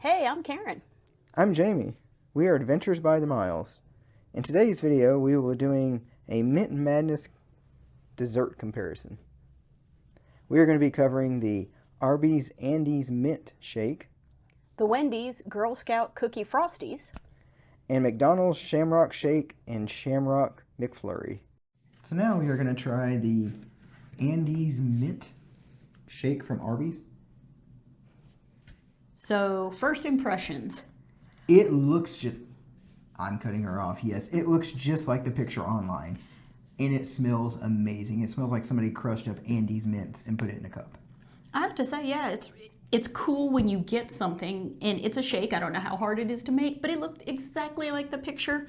Hey, I'm Karen. I'm Jamie. We are Adventures by the Miles. In today's video, we will be doing a Mint Madness dessert comparison. We are going to be covering the Arby's Andes Mint Shake, The Wendy's Girl Scout Cookie Frosties, and McDonald's Shamrock Shake and Shamrock McFlurry. So now we are going to try the Andes Mint Shake from Arby's. So, first impressions. It looks just... I'm cutting her off, yes. It looks just like the picture online. And it smells amazing. It smells like somebody crushed up Andes mints and put it in a cup. I have to say, yeah, it's cool when you get something, and it's a shake. I don't know how hard it is to make, but it looked exactly like the picture.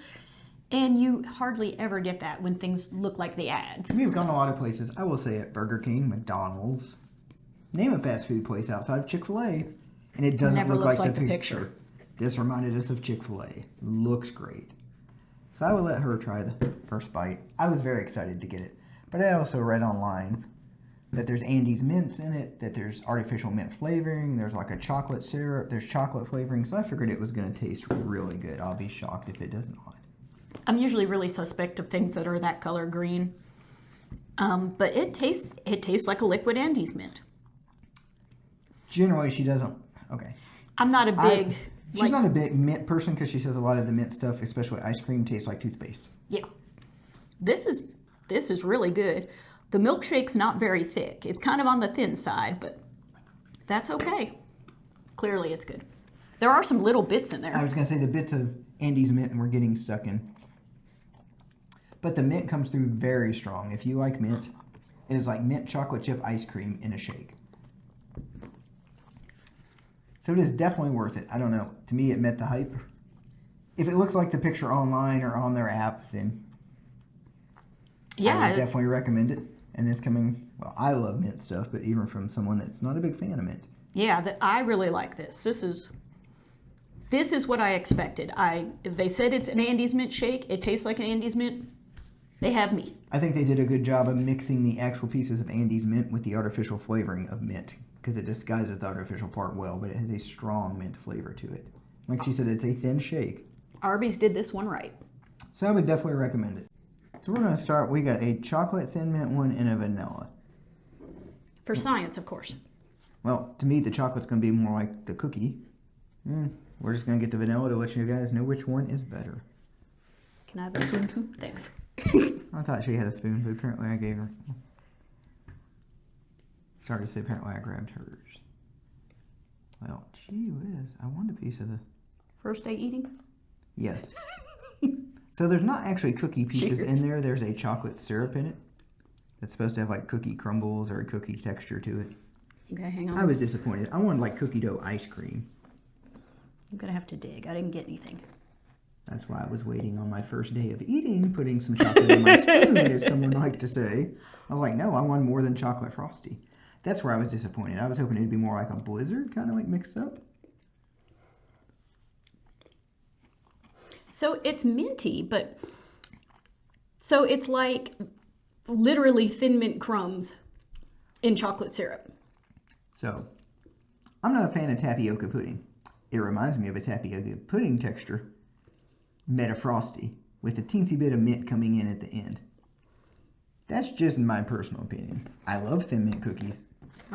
And you hardly ever get that when things look like the ads. We've gone a lot of places. I will say at Burger King, McDonald's. Name a fast food place outside of Chick-fil-A. And it doesn't look like the picture. This reminded us of Chick-fil-A. Looks great. So I would let her try the first bite. I was very excited to get it. But I also read online that there's Andes mints in it, that there's artificial mint flavoring, there's like a chocolate syrup, there's chocolate flavoring. So I figured it was going to taste really good. I'll be shocked if it does not. I'm usually really suspect of things that are that color green. But it tastes like a liquid Andes mint. Generally, she doesn't. Okay. I'm not a big... She's not a big mint person because she says a lot of the mint stuff, especially ice cream, tastes like toothpaste. Yeah. This is really good. The milkshake's not very thick. It's kind of on the thin side, but that's okay. Clearly it's good. There are some little bits in there. I was going to say the bits of Andes mint and we're getting stuck in. But the mint comes through very strong. If you like mint, it is like mint chocolate chip ice cream in a shake. So it is definitely worth it. I don't know. To me, it met the hype. If it looks like the picture online or on their app, then I would definitely recommend it. And this coming, well, I love mint stuff, but even from someone that's not a big fan of mint. Yeah, I really like this. This is what I expected. They said it's an Andes mint shake. It tastes like an Andes mint. They have me. I think they did a good job of mixing the actual pieces of Andes mint with the artificial flavoring of mint, because it disguises the artificial part well, but it has a strong mint flavor to it. Like she said, it's a thin shake. Arby's did this one right. So I would definitely recommend it. So we're going to start. We got a chocolate thin mint one and a vanilla. For science, of course. Well, to me, the chocolate's going to be more like the cookie. We're just going to get the vanilla to let you guys know which one is better. Can I have a spoon too? Thanks. I thought she had a spoon, but apparently I gave her. Sorry to say, apparently I grabbed hers. Well, gee whiz, I want a piece of the... First day eating? Yes. So there's not actually cookie pieces in there. There's a chocolate syrup in it. That's supposed to have like cookie crumbles or a cookie texture to it. Okay, hang on. I was disappointed. I wanted like cookie dough ice cream. I'm going to have to dig. I didn't get anything. That's why I was waiting on my first day of eating, putting some chocolate in my spoon, as someone liked to say. I was like, no, I want more than chocolate Frosty. That's where I was disappointed. I was hoping it'd be more like a blizzard, kind of like mixed up. So it's minty, but... So it's like literally thin mint crumbs in chocolate syrup. So, I'm not a fan of tapioca pudding. It reminds me of a tapioca pudding texture, met a Frosty, with a teensy bit of mint coming in at the end. That's just my personal opinion. I love thin mint cookies.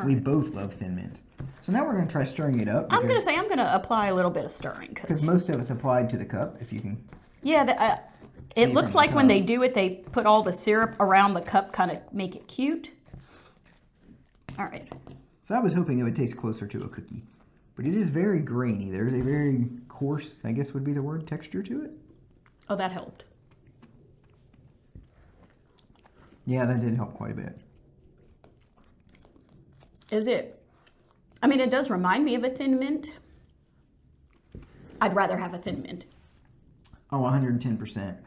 We both love thin mint. So now we're going to try stirring it up. I'm going to apply a little bit of stirring. Because most of it's applied to the cup, if you can. Yeah, it looks like when they do it, they put all the syrup around the cup, kind of make it cute. All right. So I was hoping it would taste closer to a cookie. But it is very grainy. There's a very coarse, I guess would be the word, texture to it. Oh, that helped. Yeah, that did help quite a bit. Is it? I mean, it does remind me of a thin mint. I'd rather have a thin mint. Oh, 110%.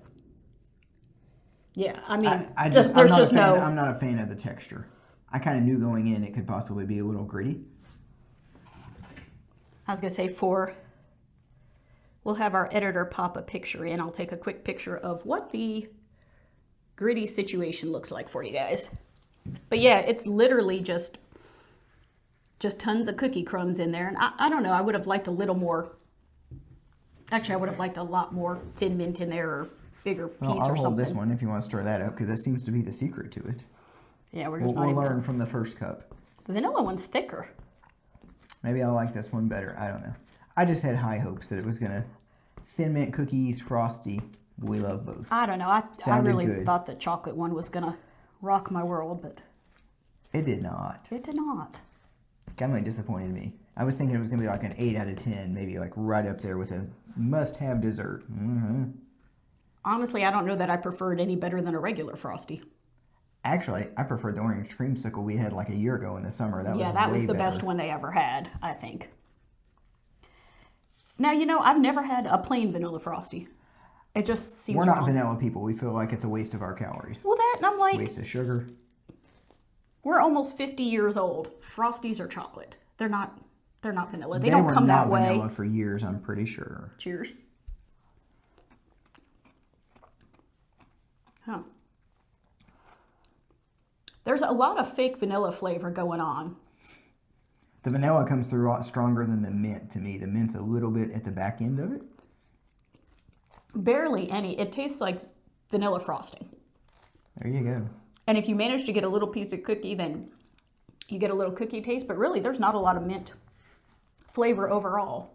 Yeah, I mean, I'm not a fan of the texture. I kind of knew going in it could possibly be a little gritty. I was going to say we'll have our editor pop a picture in. I'll take a quick picture of what the gritty situation looks like for you guys. But yeah, it's literally just just tons of cookie crumbs in there. And I don't know, I would have liked a little more. Actually, I would have liked a lot more thin mint in there, or bigger piece I'll or something. hold this one if you want to stir that up, because that seems to be the secret to it. Yeah, we'll learn from the first cup. The vanilla one's thicker. Maybe I'll like this one better. I don't know. I just had high hopes that it was gonna thin mint cookies, Frosty. We love both. I don't know. I really thought the chocolate one was gonna rock my world, but it did not. It did not. Kind of disappointed me. I was thinking it was gonna be like an 8 out of 10, maybe like right up there with a must-have dessert. Mm-hmm. Honestly, I don't know that I preferred any better than a regular Frosty. Actually, I preferred the orange creamsicle we had like a year ago in the summer. That was the best one they ever had, I think. Now, I've never had a plain vanilla Frosty. It just seems We're not wrong. vanilla people. We feel like it's a waste of our calories. Well, and I'm like... Waste of sugar. We're almost 50 years old. Frosties are chocolate. They're not vanilla. They don't come that way. They were not vanilla for years, I'm pretty sure. Cheers. Huh. There's a lot of fake vanilla flavor going on. The vanilla comes through a lot stronger than the mint to me. The mint's a little bit at the back end of it. Barely any. It tastes like vanilla frosting. There you go. And if you manage to get a little piece of cookie, then you get a little cookie taste. But really, there's not a lot of mint flavor overall.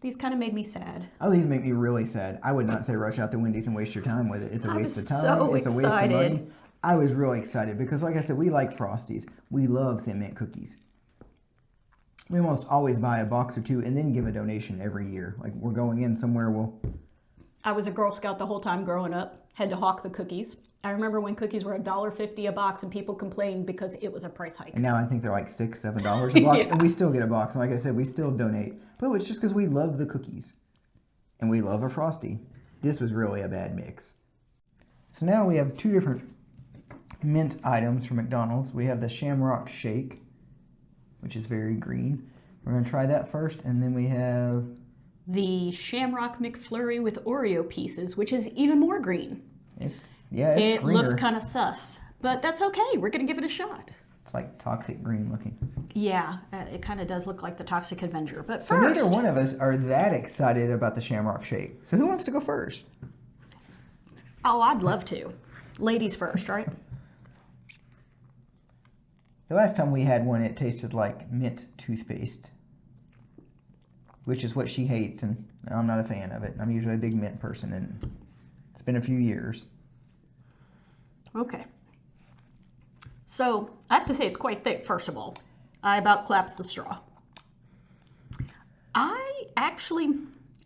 These kind of made me sad. Oh, these make me really sad. I would not say rush out to Wendy's and waste your time with it. It's a waste of time. It's a waste of money. I was really excited because, like I said, we like Frosties. We love Thin Mint cookies. We almost always buy a box or two and then give a donation every year. Like, we're going in somewhere, I was a Girl Scout the whole time growing up. Had to hawk the cookies. I remember when cookies were $1.50 a box and people complained because it was a price hike. And now I think they're like $6, $7 a box. Yeah. And we still get a box. And like I said, we still donate. But it's just because we love the cookies. And we love a Frosty. This was really a bad mix. So now we have two different mint items from McDonald's. We have the Shamrock Shake, which is very green. We're going to try that first. And then we have the Shamrock McFlurry with Oreo pieces, which is even more green. It greener. Looks kind of sus, sus, but that's okay. We're going to give it a shot. It's like toxic green looking. Yeah, it kind of does look like the Toxic Avenger. But so neither one of us are that excited about the Shamrock Shake. So who wants to go first? Oh, I'd love to. Ladies first, right? The last time we had one, it tasted like mint toothpaste, which is what she hates, and I'm not a fan of it. I'm usually a big mint person, and it's been a few years. Okay. So, I have to say it's quite thick, first of all. I about collapsed the straw.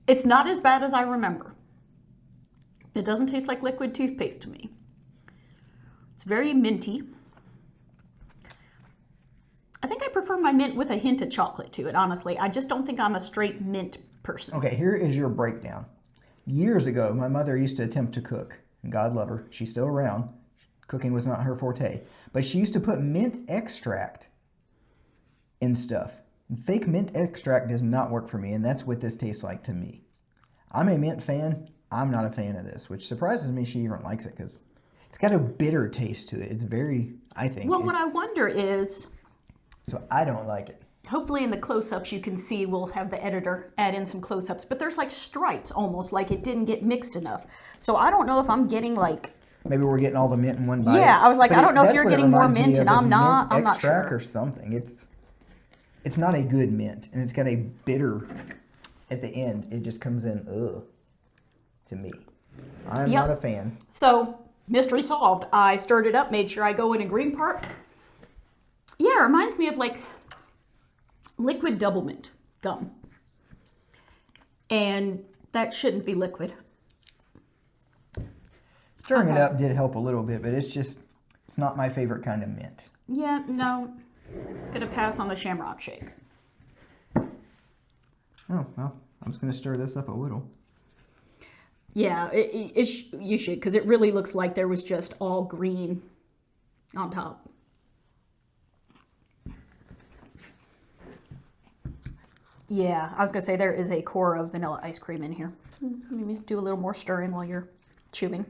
It's not as bad as I remember. It doesn't taste like liquid toothpaste to me. It's very minty. I think I prefer my mint with a hint of chocolate to it, honestly. I just don't think I'm a straight mint person. Okay, here is your breakdown. Years ago, my mother used to attempt to cook. And God love her, she's still around. Cooking was not her forte. But she used to put mint extract in stuff. And fake mint extract does not work for me, and that's what this tastes like to me. I'm a mint fan. I'm not a fan of this, which surprises me she even likes it, because it's got a bitter taste to it. It's very, I think. Well, what I wonder is... So I don't like it. Hopefully in the close-ups you can see, we'll have the editor add in some close-ups, but there's like stripes almost, like it didn't get mixed enough. So I don't know if I'm getting like... Maybe we're getting all the mint in one bite. Yeah, I was like, I don't know if you're getting more mint and I'm not. I'm not sure. Or something. It's not a good mint, and it's got a bitter at the end. It just comes in, to me. I'm not a fan. So, mystery solved. I stirred it up, made sure I go in a green part. Yeah, it reminds me of like liquid double mint gum. And that shouldn't be liquid. Stirring it up did help a little bit, but it's not my favorite kind of mint. Yeah, no. Gonna pass on the Shamrock Shake. Oh, well, I'm just gonna stir this up a little. Yeah, you should, because it really looks like there was just all green on top. Yeah, I was going to say there is a core of vanilla ice cream in here. Let me do a little more stirring while you're chewing.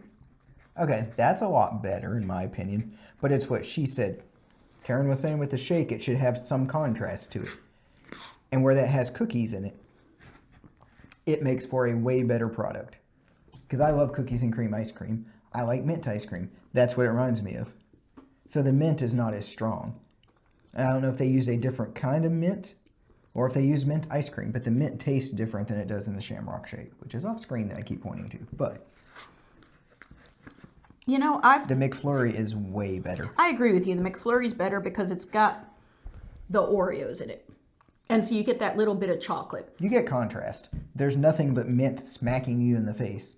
Okay, that's a lot better in my opinion, but it's what she said Karen was saying with the shake, it should have some contrast to it. And where that has cookies in it, it makes for a way better product. Because I love cookies and cream ice cream. I like mint ice cream. That's what it reminds me of. So the mint is not as strong. And I don't know if they used a different kind of mint or if they use mint ice cream, but the mint tastes different than it does in the Shamrock shake, which is off screen that I keep pointing to. But you know, the McFlurry is way better. I agree with you. The McFlurry's better because it's got the Oreos in it. And so you get that little bit of chocolate. You get contrast. There's nothing but mint smacking you in the face.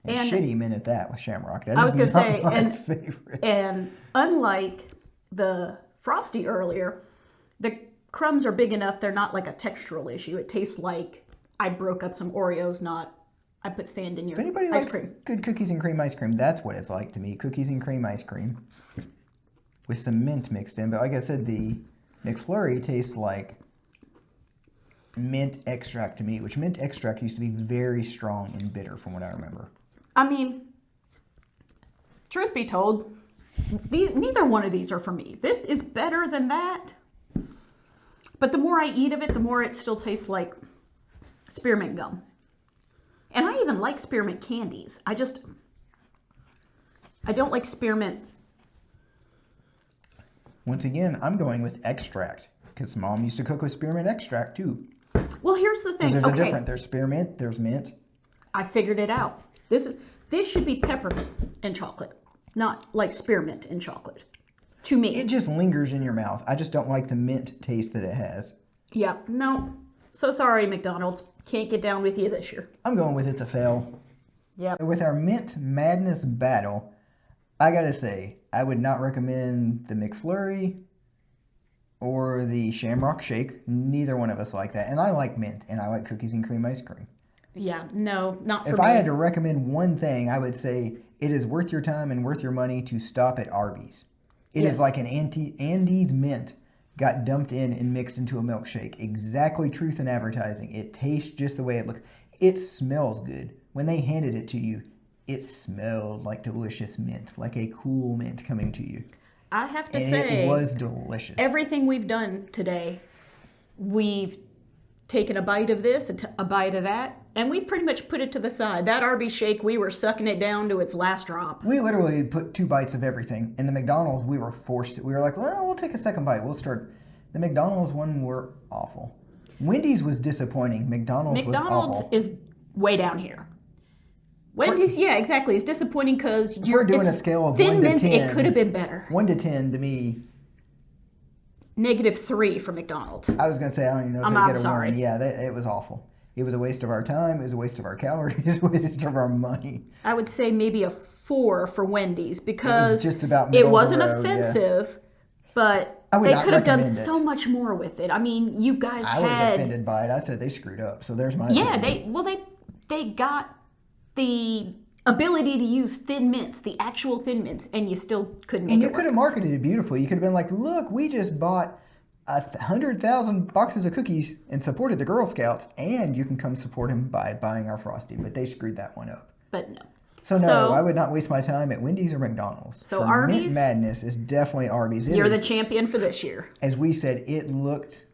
And shitty mint at that with Shamrock. That is not my favorite. And unlike the Frosty earlier, the crumbs are big enough, they're not like a textural issue. It tastes like I broke up some Oreos, not I put sand in your ice cream. If anybody likes good cookies and cream ice cream, that's what it's like to me. Cookies and cream ice cream with some mint mixed in. But like I said, the McFlurry tastes like mint extract to me, which mint extract used to be very strong and bitter from what I remember. I mean, truth be told, neither one of these are for me. This is better than that. But the more I eat of it, the more it still tastes like spearmint gum. And I even like spearmint candies. I don't like spearmint. Once again, I'm going with extract because Mom used to cook with spearmint extract too. Well, here's the thing. There's a difference. There's spearmint, there's mint. I figured it out. This should be peppermint and chocolate, not like spearmint and chocolate. To me. It just lingers in your mouth. I just don't like the mint taste that it has. Yeah, no. So sorry, McDonald's. Can't get down with you this year. I'm going with it's a fail. Yep. With our Mint Madness battle, I gotta say, I would not recommend the McFlurry or the Shamrock Shake. Neither one of us like that. And I like mint, and I like cookies and cream ice cream. Yeah, no, not for me. If I had to recommend one thing, I would say it is worth your time and worth your money to stop at Arby's. It is like an Andes mint got dumped in and mixed into a milkshake. Exactly truth in advertising. It tastes just the way it looks. It smells good. When they handed it to you, it smelled like delicious mint, like a cool mint coming to you. I have to say, it was delicious. Everything we've done today, we've taken a bite of this, a bite of that, and we pretty much put it to the side. That Arby's shake, we were sucking it down to its last drop. We literally put 2 bites of everything. In the McDonald's, we were forced to. We were like, well, we'll take a second bite. We'll start. The McDonald's one were awful. Wendy's was disappointing. McDonald's was awful. Is way down here. Wendy's, yeah, exactly. It's disappointing because you're doing a scale of 1 to 10. It could have been better. 1 to 10 to me. -3 for McDonald's. I was going to say, I don't even know if they get a 1. Yeah, it was awful. It was a waste of our time. It was a waste of our calories. It was a waste of our money. I would say maybe a 4 for Wendy's because it was just about it wasn't offensive, but they could have done so much more with it. I mean, you guys I was offended by it. I said they screwed up. So there's my opinion. They got the ability to use thin mints, the actual thin mints, and you still couldn't make it work. And you could have marketed it beautifully. You could have been like, look, we just bought 100,000 boxes of cookies and supported the Girl Scouts, and you can come support them by buying our Frosty. But they screwed that one up. But no. So no, I would not waste my time at Wendy's or McDonald's. So Arby's? Mint Madness is definitely Arby's. You're the champion for this year. As we said,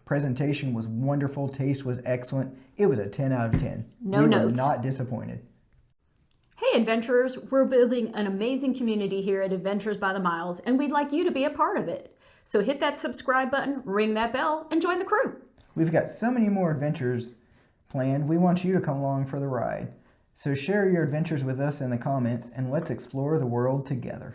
presentation was wonderful, taste was excellent. It was a 10 out of 10. No notes. We were not disappointed. Hey adventurers, we're building an amazing community here at Adventures by the Miles, and we'd like you to be a part of it. So hit that subscribe button, ring that bell, and join the crew. We've got so many more adventures planned. We want you to come along for the ride. So share your adventures with us in the comments, and let's explore the world together.